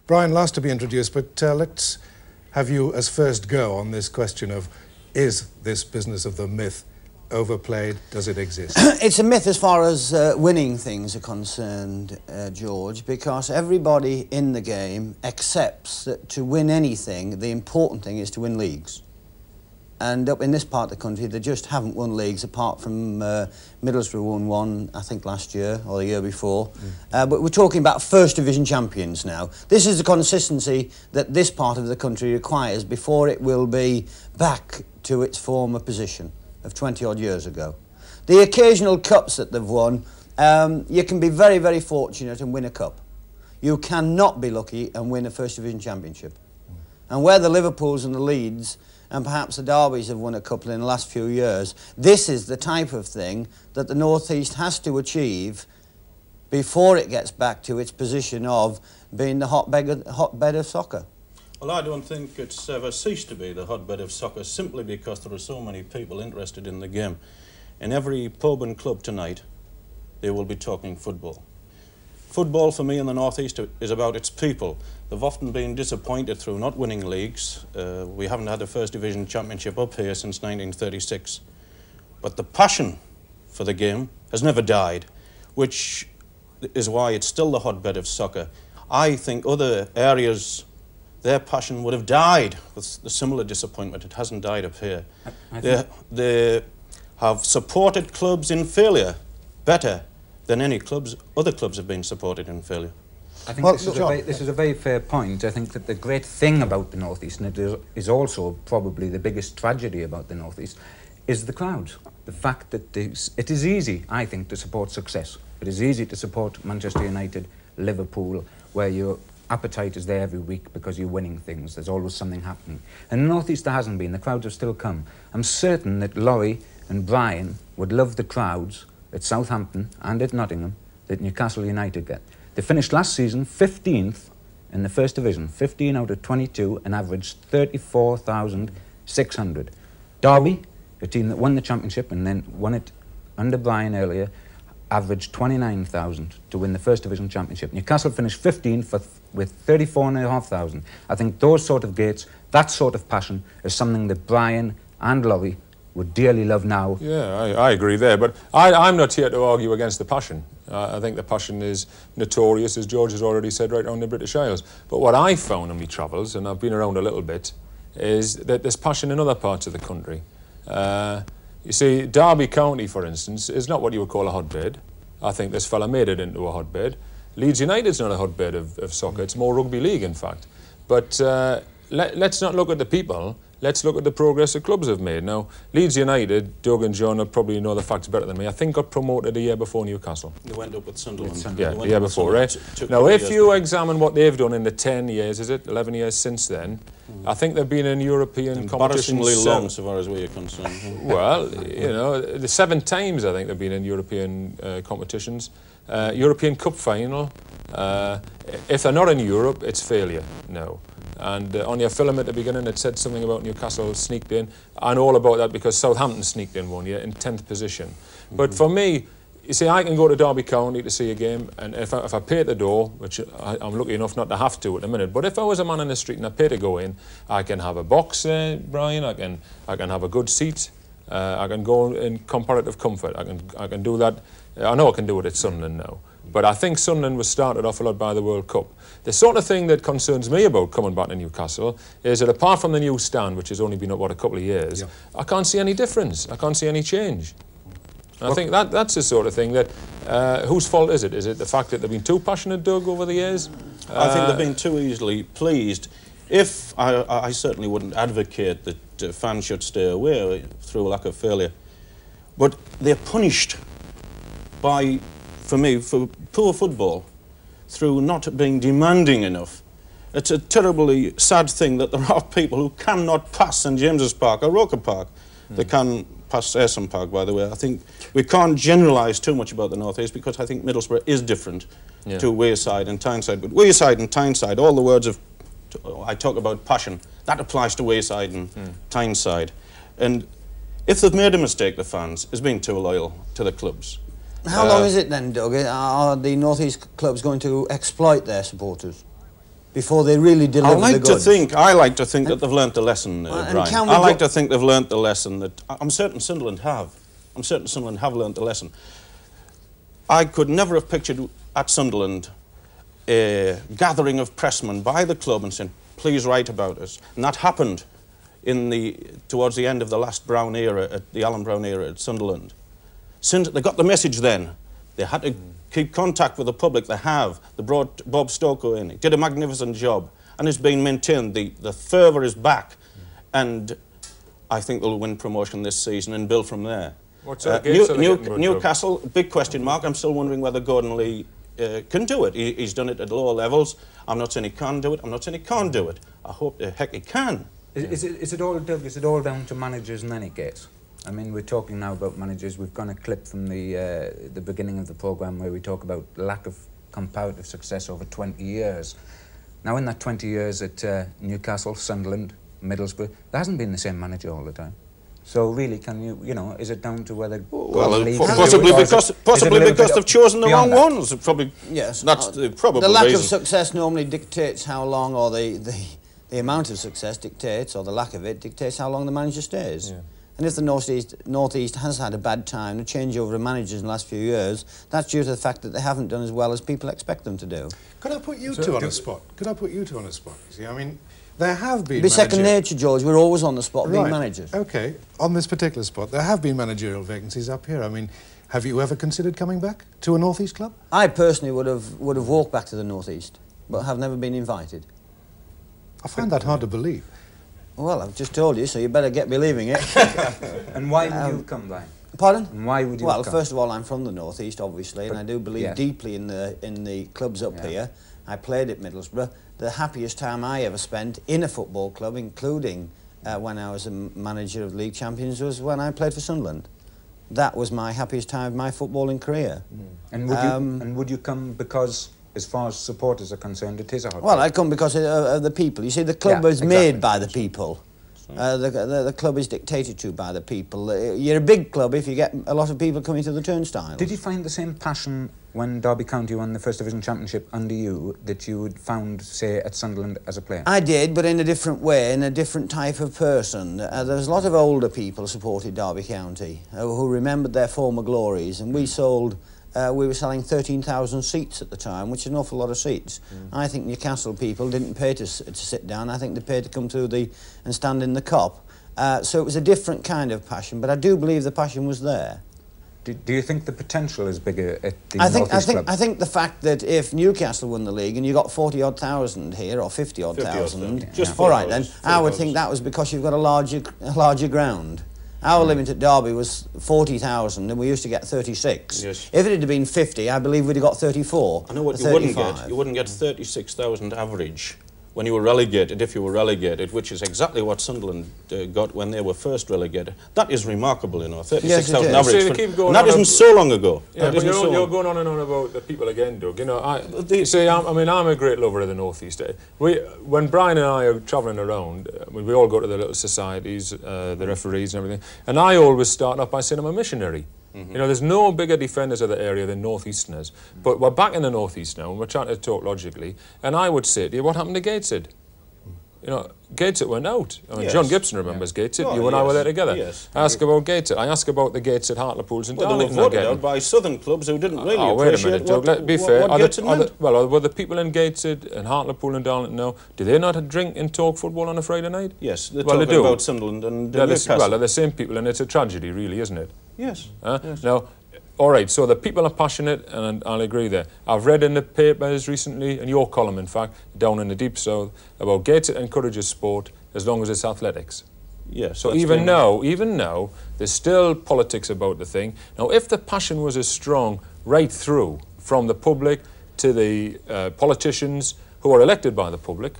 Brian, last to be introduced, but let's have you as first go on this question of, is this business of the myth overplayed? Does it exist? It's a myth as far as winning things are concerned, George, because everybody in the game accepts that to win anything, the important thing is to win leagues. And up in this part of the country, they just haven't won leagues, apart from Middlesbrough won one, I think, last year or the year before. But we're talking about First Division champions now. This is the consistency that this part of the country requires before it will be back to its former position of 20-odd years ago. The occasional cups that they've won, you can be very, very fortunate and win a cup. You cannot be lucky and win a First Division championship. And where the Liverpools and the Leeds and perhaps the Derbys have won a couple in the last few years, this is the type of thing that the North East has to achieve before it gets back to its position of being the hotbed of soccer. Well, I don't think it's ever ceased to be the hotbed of soccer, simply because there are so many people interested in the game. In every pub and club tonight, they will be talking football. Football, for me, in the North East is about its people. They've often been disappointed through not winning leagues. We haven't had a First Division championship up here since 1936. But the passion for the game has never died, which is why it's still the hotbed of soccer. I think other areas, their passion would have died with the similar disappointment. It hasn't died up here. They have supported clubs in failure better than any other clubs have been supported in failure. I think this is a very fair point. I think that the great thing about the North East, and it is also probably the biggest tragedy about the North East, is the crowds. The fact that it is easy, I think, to support success. It is easy to support Manchester United, Liverpool, where your appetite is there every week because you're winning things. There's always something happening. In the North East there hasn't been. The crowds have still come. I'm certain that Lawrie and Brian would love the crowds at Southampton and at Nottingham that Newcastle United get. They finished last season 15th in the First Division, 15 out of 22, and averaged 34,600. Derby, a team that won the championship and then won it under Brian earlier, averaged 29,000 to win the First Division championship. Newcastle finished 15th with 34,500. I think those sort of gates, that sort of passion, is something that Brian and Lawrie would dearly love now. Yeah, I agree there, but I'm not here to argue against the passion. I think the passion is notorious, as George has already said, right around the British Isles. But what I found on my travels, and I've been around a little bit, is that there's passion in other parts of the country. You see, Derby County, for instance, is not what you would call a hotbed. I think this fella made it into a hotbed. Leeds United's not a hotbed of soccer, it's more rugby league, in fact. But let's not look at the people. Let's look at the progress the clubs have made. Now, Leeds United, Doug and John will probably know the facts better than me, I think got promoted a year before Newcastle. They went up with Sunderland. Yeah, the year before, right? Now, if you examine what they've done in the 10 years, is it, 11 years since then, I think they've been in European competitions. Embarrassingly long, so far as we are concerned. Well, you know, the 7 times I think they've been in European competitions. European Cup final. If they're not in Europe, it's failure, no. And on your film at the beginning, it said something about Newcastle sneaked in. I know all about that because Southampton sneaked in one year in 10th position. But for me, you see, I can go to Derby County to see a game, and if I pay at the door, which I'm lucky enough not to have to at the minute, but if I was a man in the street and I pay to go in, I can have a box there, Brian, I can have a good seat, I can go in comparative comfort, I can do that. I know I can do it at Sunderland now. But I think Sunderland was started off a lot by the World Cup. The sort of thing that concerns me about coming back to Newcastle is that apart from the new stand, which has only been up, what, a couple of years, I can't see any difference. I can't see any change. And I think that's the sort of thing that, whose fault is it? Is it the fact that they've been too passionate, Doug, over the years? I think they've been too easily pleased. If I certainly wouldn't advocate that fans should stay away through a lack of failure, but they're punished by, for me, for poor football, through not being demanding enough. It's a terribly sad thing that there are people who cannot pass St James's Park or Roker Park. They can pass Ayresome Park, by the way. I think we can't generalise too much about the North East because I think Middlesbrough is different to Wayside and Tyneside. But Wayside and Tyneside, all the words of, I talk about passion, that applies to Wayside and Tyneside. And if they've made a mistake, the fans, is being too loyal to the clubs. How long is it then, Doug? Are the North East clubs going to exploit their supporters? before they really deliver the goods. I like to think that they've learnt the lesson, Brian. I like to think they've learnt the lesson that I'm certain Sunderland have. I'm certain Sunderland have learnt the lesson. I could never have pictured at Sunderland a gathering of pressmen by the club and saying, please write about us. And that happened towards the end of the last Brown era, the Alan Brown era at Sunderland. Since they got the message then, they had to keep contact with the public. They have. They brought Bob Stokoe in. He did a magnificent job, and it's been maintained. The fervour is back, and I think they'll win promotion this season and build from there. Newcastle, big question mark. I'm still wondering whether Gordon Lee can do it. He's done it at lower levels. I'm not saying he can do it. I'm not saying he can't do it. I hope the heck he can. Is it all, Doug, is it all down to managers in any case? I mean, we're talking now about managers. We've got a clip from the beginning of the programme where we talk about lack of comparative success over 20 years. Now, in that 20 years at Newcastle, Sunderland, Middlesbrough, there hasn't been the same manager all the time. So really, can you know, is it down to whether... Well, possibly because they've chosen the wrong ones. Probably, yes. That's probably the lack reason. of success normally dictates how long, or the amount of success dictates, or the lack of it, dictates how long the manager stays. Yeah. And if the North East has had a bad time, the changeover of managers in the last few years, that's due to the fact that they haven't done as well as people expect them to do. Could I put you two on a spot? Could I put you two on a spot? See, I mean, there have been... It'd be second nature, George. We're always on the spot being managers. OK. On this particular spot, there have been managerial vacancies up here. I mean, have you ever considered coming back to a North East club? I personally would have walked back to the North East, but have never been invited. I find that hard to believe. Well, I've just told you, so you better get believing it. And why would you come back? Pardon? And why would you Well, come? first of all, I'm from the North East, obviously, and I do believe deeply in the clubs up here. I played at Middlesbrough. The happiest time I ever spent in a football club, including when I was a manager of League Champions, was when I played for Sunderland. That was my happiest time of my footballing career. And would you come because, as far as supporters are concerned, it is a hot Well, I come because of the people. You see, the club is made by the people. The club is dictated to by the people. You're a big club if you get a lot of people coming to the turnstiles. Did you find the same passion when Derby County won the First Division Championship under you that you had found, say, at Sunderland as a player? I did, but in a different way, in a different type of person. There was a lot of older people supported Derby County who remembered their former glories, and we sold... we were selling 13,000 seats at the time, which is an awful lot of seats. I think Newcastle people didn't pay to sit down. I think they paid to come through and stand in the cop. So it was a different kind of passion, but I do believe the passion was there. Do you think the potential is bigger at the North East club? I think the fact that if Newcastle won the league and you got 40-odd thousand here, or 50-odd thousand, all right then, I would think that was because you've got a larger ground. Our limit at Derby was 40,000 and we used to get 36. Yes. If it had been 50, I believe we'd have got 34. I know what you wouldn't get. You wouldn't get 36,000 average when you were relegated, if you were relegated, which is exactly what Sunderland got when they were first relegated. That is remarkable, you know, 36,000 average. And that isn't so long ago. Yeah, but you're going on and on about the people again, Doug. You know, I mean, I'm a great lover of the North East. When Brian and I are travelling around, we all go to the little societies, the referees and everything, and I always start off by saying I'm a missionary. You know, there's no bigger defenders of the area than North Easterners. But we're back in the North East now, and we're trying to talk logically. And I would say to you, what happened to Gateshead? You know, Gateshead went out. I mean, John Gibson remembers Gateshead. Oh, you and I were there together. Yes. I ask about Gateshead. I ask about the Gateshead Hartlepool's and Darlington. Well, they were voted out by southern clubs who didn't really wait a minute, Doug. Let's be fair. Were the people in Gateshead and Hartlepool and Darlington now, do they not drink and talk football on a Friday night? Yes, they're talking about Sunderland and Newcastle. Well, they're the same people, and it's a tragedy, really, isn't it? Yes. Yes. Now, all right, so the people are passionate, and I'll agree there. I've read in the papers recently, and your column, in fact, down in the Deep South, about Gateshead encourages sport as long as it's athletics. Yes. So even now, there's still politics about the thing. Now, if the passion was as strong right through, from the public to the politicians who are elected by the public,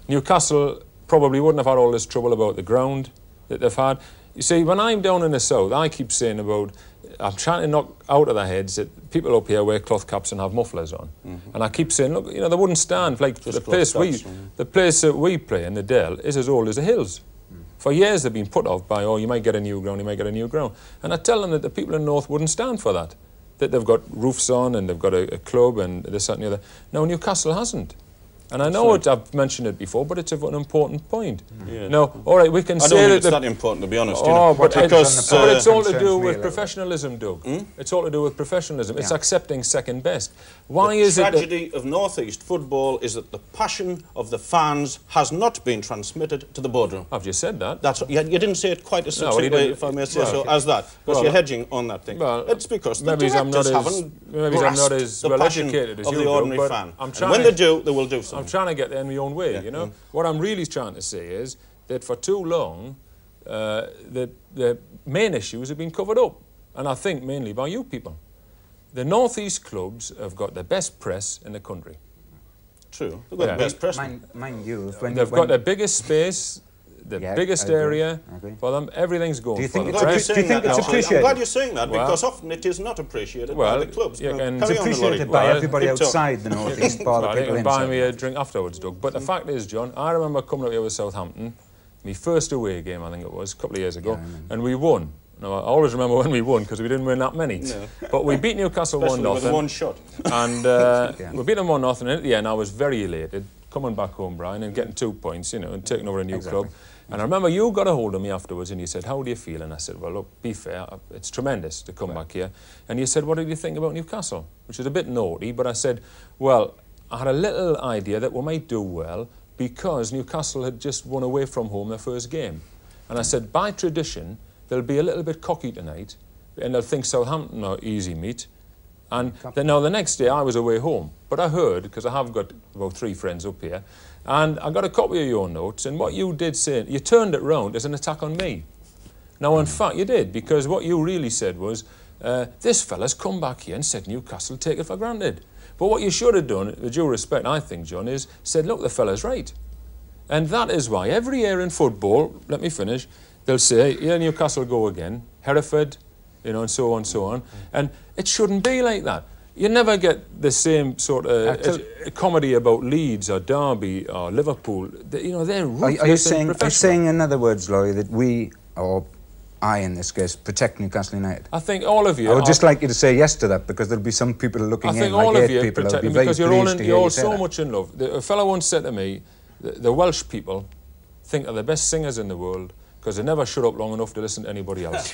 Newcastle probably wouldn't have had all this trouble about the ground that they've had. You see, when I'm down in the south, I keep saying about... I'm trying to knock out of their heads that people up here wear cloth caps and have mufflers on. And I keep saying, look, you know, they wouldn't stand. Like, the place that we play in the Dell is as old as the hills. For years they've been put off by, oh, you might get a new ground, you might get a new ground. And I tell them that the people in the north wouldn't stand for that. That they've got roofs on and they've got a club and this, that and the other. No, Newcastle hasn't. And I know I've mentioned it before, but it's an important point. Yeah. No, all right, we can say I don't think that it's that important, to be honest. Oh, you know, but it's all to do with me professionalism, Doug. Hmm? It's all to do with professionalism. It's Yeah. accepting second best. Why is The it that... tragedy of North East football is that the passion of the fans has not been transmitted to the boardroom. I've just said that. That's you didn't say it quite as No, succinctly, if I may say so, as that, because well, you're hedging on that thing. Well, it's because the maybe I'm not directors as haven't maybe I'm not as the well passion educated as of you the do, ordinary but fan. I'm And trying when to- they do, they will do something. I'm trying to get there in my own way, Yeah. you know. What I'm really trying to say is that for too long, the main issues have been covered up, and I think mainly by you people. The North East clubs have got the best press in the country. True. They've got Yeah. the best press. Mind you, They've got the biggest space, the Yeah, biggest I agree. area I agree. for them. Everything's going Do you for think them. it's I'm glad right? you're Do you saying think that, it's actually. I'm appreciated? glad you're saying that, Well- because often it is not appreciated Well, by the clubs. you can- It's Carry on, appreciated Lawrie. by Well, everybody keep talking. outside the North East, bar the Well, you people can buy me a inside. drink afterwards, Doug. But the fact is, John, I remember coming up here with Southampton, my first away game, I think it was, a couple of years ago, and we won. Now, I always remember when we won, because we didn't win that many. No. But we beat Newcastle Especially 1-0. with one shot. And we beat them 1-0, and at the end I was very elated, coming back home, Brian, and getting 2 points, you know, and taking over a new club. And I remember you got a hold of me afterwards and you said, how do you feel? And I said, well, look, be fair, it's tremendous to come back here. And you said, what did you think about Newcastle? Which is a bit naughty, but I said, well, I had a little idea that we might do well because Newcastle had just won away from home their first game. And I said, by tradition, they'll be a little bit cocky tonight and they'll think Southampton are easy meat. And then now the next day I was away home, but I heard, because I have got about 3 friends up here, and I got a copy of your notes, and what you did say, you turned it round as an attack on me. Now, in fact, you did, because what you really said was, this fella's come back here and said Newcastle take it for granted. But what you should have done, with due respect, I think, John, is said, look, the fella's right. And that is why every year in football, let me finish, they'll say, here Newcastle go again, Hereford, you know, and so on and so on. And it shouldn't be like that. You never get the same sort of comedy about Leeds or Derby or Liverpool. You know, they're ruthless and professional. Are you saying, in other words, Lawrie, that we, or I in this case, protect Newcastle United? I think all of you... I would just like you to say yes to that, because there'll be some people looking in, I think like all of 8 you people. protect I'll be them very because you're pleased to hear all you say so that. much in love. A fellow once said to me, the Welsh people think they're the best singers in the world because they never shut up long enough to listen to anybody else.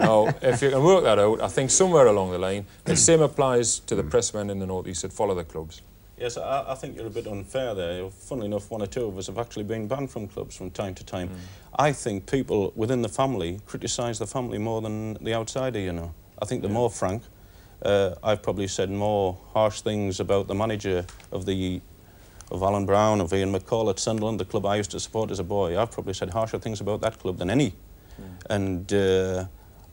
Now, if you can work that out, I think somewhere along the line, the same applies to the pressmen in the North East that follow the clubs. Yes, I think you're a bit unfair there. Funnily enough, 1 or 2 of us have actually been banned from clubs from time to time. I think people within the family criticise the family more than the outsider, you know. I think they're more frank. I've probably said more harsh things about the manager of Alan Brown, of Ian McCall at Sunderland, the club I used to support as a boy. I've probably said harsher things about that club than any. And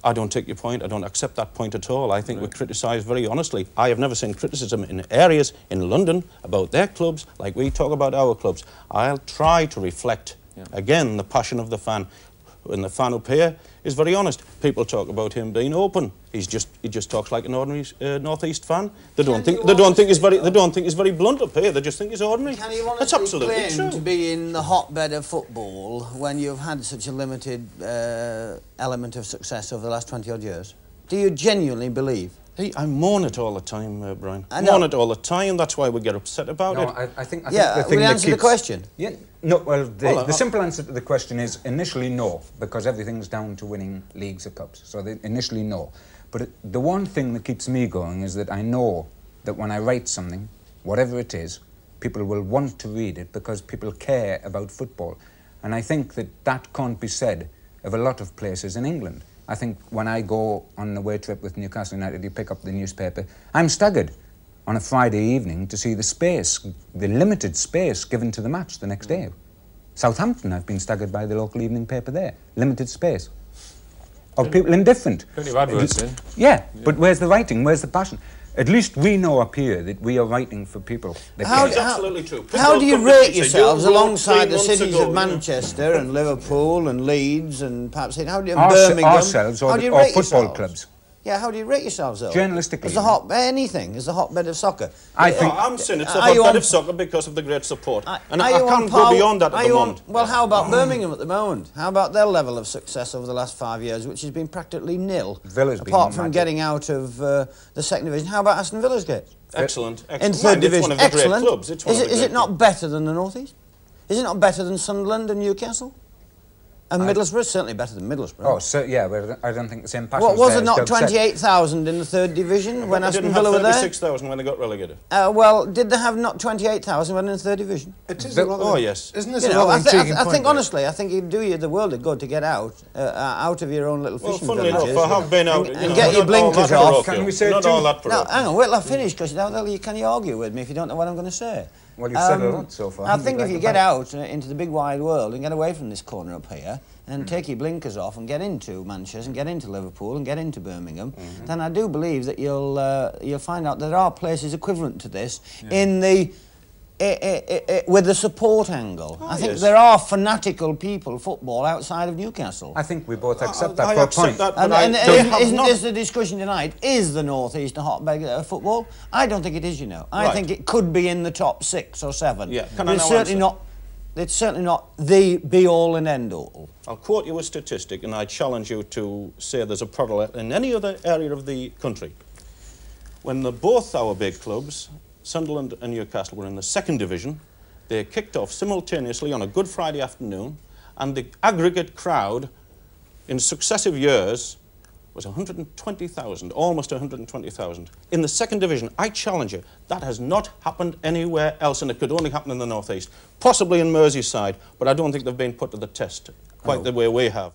I don't take your point. I don't accept that point at all. I think we criticise very honestly. I have never seen criticism in areas in London about their clubs like we talk about our clubs. I'll try to reflect, again, the passion of the fan. And the fan up here is very honest. People talk about him being open. He just talks like an ordinary North East fan. They don't think he's very blunt up here. They just think he's ordinary. Can you That's honestly absolutely claim true. to be in the hotbed of football when you've had such a limited element of success over the last 20-odd years? Do you genuinely believe? Hey, I mourn it all the time, Brian. I know. Mourn it all the time. That's why we get upset about it. I think Yeah, the thing will you that answer the keeps- question? Yeah, no, well, the simple answer to the question is initially no, because everything's down to winning leagues or cups. So initially no. But the one thing that keeps me going is that I know that when I write something, whatever it is, people will want to read it because people care about football. And I think that that can't be said of a lot of places in England. I think when I go on a away trip with Newcastle United, you pick up the newspaper, I'm staggered on a Friday evening to see the space, the limited space given to the match the next day. Southampton, I've been staggered by the local evening paper there. Limited space. Of people indifferent. Plenty of adverts in. Yeah, but where's the writing? Where's the passion? At least we know up here that we are writing for people. That That's care. absolutely true. How do you People rate come to me and say, yourselves "You wrote alongside 3 the months cities ago, of you know." Manchester and Liverpool and Leeds and perhaps how do you Ourselves Birmingham? or, How do you or rate football yourselves? clubs. Yeah, how do you rate yourselves though? Journalistically, As a anything, as a hotbed of soccer. I think... I'm saying it's a Are you hotbed on- of soccer because of the great support. And Are I you on can't go par- beyond that are at the you on- moment. Well, how about Birmingham at the moment? How about their level of success over the last 5 years, which has been practically nil, Villa's been apart from magic. getting out of the second division? How about Aston Villa's case? Excellent. In third division. It's one of the great Excellent. clubs. Is it not better than the North East? Is it not better than Sunderland and Newcastle? And Middlesbrough? Certainly better than Middlesbrough. Oh, so, yeah, but I don't think the same passion. What was it not 28,000 in the third division when Aston Villa were there? 36,000 when they got relegated. Well, did they have not 28,000 when in the third division? It is yes. Isn't this a rather intriguing point? I think, honestly, I think it'd do you the world of good to get out of your own little fishing funnily villages. enough, I have been out... And get your blinkers off. Can we say not all that No, hang on, wait till I finish, because can you argue with me if you don't know what I'm going to say? Well, you've said a lot so far. I think if you get out into the big wide world and get away from this corner up here and take your blinkers off and get into Manchester and get into Liverpool and get into Birmingham, then I do believe that you'll find out that there are places equivalent to this in the with the support angle. I think there are fanatical people football outside of Newcastle. I think we both accept that I for a accept point. that, but Isn't this the discussion tonight? Is the North East a hotbed of football? I don't think it is, you know. I think it could be in the top 6 or 7. Yeah, It's certainly not the be-all and end-all. I'll quote you a statistic, and I challenge you to say there's a parallel in any other area of the country. When both our big clubs, Sunderland and Newcastle, were in the second division, they kicked off simultaneously on a Good Friday afternoon, and the aggregate crowd in successive years was 120,000, almost 120,000. In the second division, I challenge you, that has not happened anywhere else, and it could only happen in the North East. Possibly in Merseyside, but I don't think they've been put to the test quite the way we have.